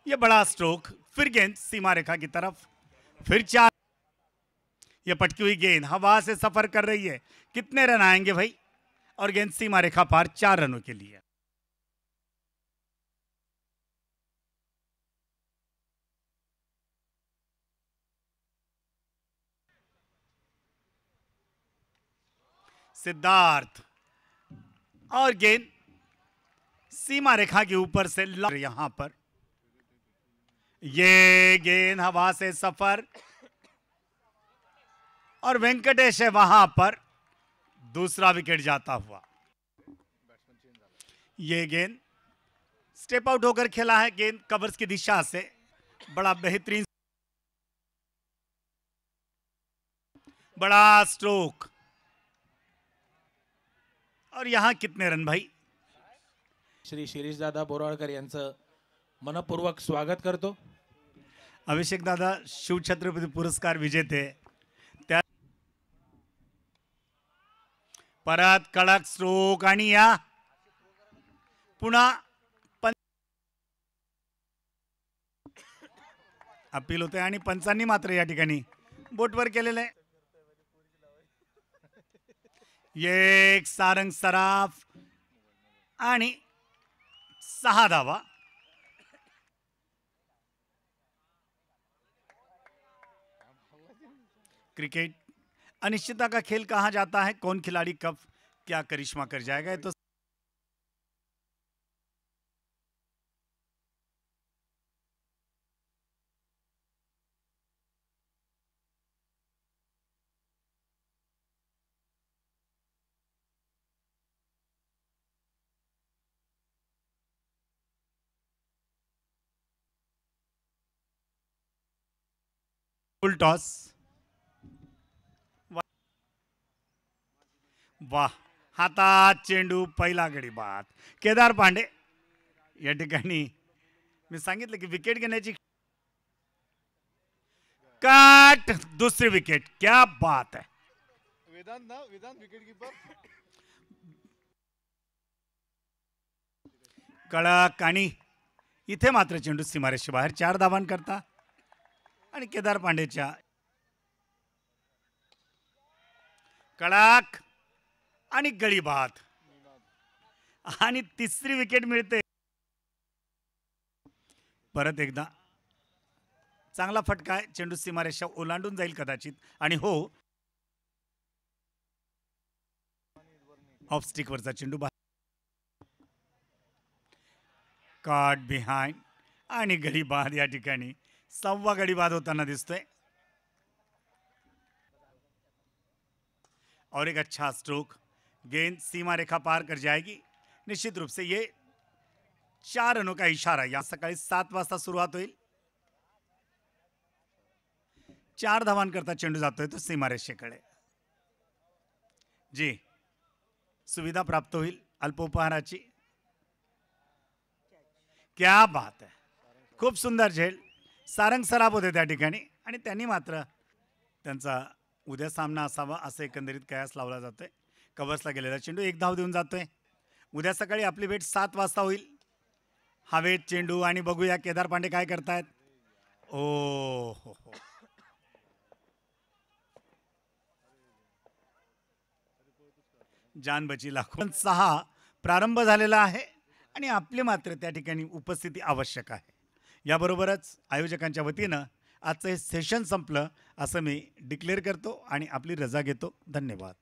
ये बड़ा स्ट्रोक, फिर गेंद सीमा रेखा की तरफ, फिर 4। ये पटकी हुई गेंद हवा से सफर कर रही है, कितने रन आएंगे भाई? और गेंद सीमा रेखा पार 4 रनों के लिए। सिद्धार्थ और गेंद सीमा रेखा के ऊपर से यहां पर ये गेंद हवा से सफर और वेंकटेश है वहां पर, दूसरा विकेट जाता हुआ। ये गेंद स्टेप आउट होकर खेला है, गेंद कवर्स की दिशा से, बड़ा बेहतरीन बड़ा स्ट्रोक। और यहां कितने रन भाई? श्री शिरीष दादा बोराळकर यांचं मनपूर्वक स्वागत करतो। अभिषेक दादा शिवछत्रपती पुरस्कार विजेते, त्या परत कडक स्ट्रोक आणि या पुन्हा अपील होते आणि पंचांनी मात्र या ठिकाणी बोटवर केलेलं आहे। एक सारंग सराफ आणि 6 धावा। क्रिकेट अनिश्चितता का खेल कहा जाता है, कौन खिलाड़ी कब क्या करिश्मा कर जाएगा, तो फुल टॉस। वाह, हातात चेंडू, पहिला गडी बाद। केदार पांडे या ठिकाणी मी सांगितलं की विकेट घेण्याची, कट, दूसरी विकेट, क्या बात है। वेदांत विकेट कीपर कडक आणि इथे मात्र चेंडू सीमारेषे बाहेर, 4 धावांकरता आणि केदार पांडेच्या कडक आणि गडी बाद आणि तिसरी विकेट मिळते। परत एकदा चांगला फटका आहे, चेंडू सीमारेषा ओलांडून जाईल कदाचित, आणि हो, ऑफ स्टिक वरचा चेंडू कट बिहाइंड आणि गडी बाद। या ठिकाणी 6वा गडी बाद होताना दिसतोय। और एक अच्छा स्ट्रोक, गेंद सीमा रेखा पार कर जाएगी निश्चित रूप से। ये 4 रनों का इशारा, या सकाळी 7 वाजता सुरुवात होईल। 4 धावांकरता चेंडू जातोय तो सीमारेषेकडे। जी, सुविधा प्राप्त होईल अल्पोपहाराची। क्या बात है, खूप सुंदर झेल, सारंग सराफ होते त्या ठिकाणी, आणि त्यांनी मात्र त्यांचा उद्या सामना असावा असं एकंदरीत कयास लावला जातोय। कव्हर्सला गेलेला चेंडू 1 धाव देऊन जातोय। उद्या सकाळी आपली भेट 7 वाजता होईल। हवेत चेंडू, आणि बघूया केदार पांडे काय करतायत। ओ हो हो, जान बची लाखो। 6 प्रारंभ झालेला आहे आणि आपली मात्र त्या ठिकाणी उपस्थिती आवश्यक आहे। याबरोबरच आयोजकांच्या वतीनं आजचं हे सेशन संपलं असं मी डिक्लेअर करतो आणि आपली रजा घेतो। धन्यवाद।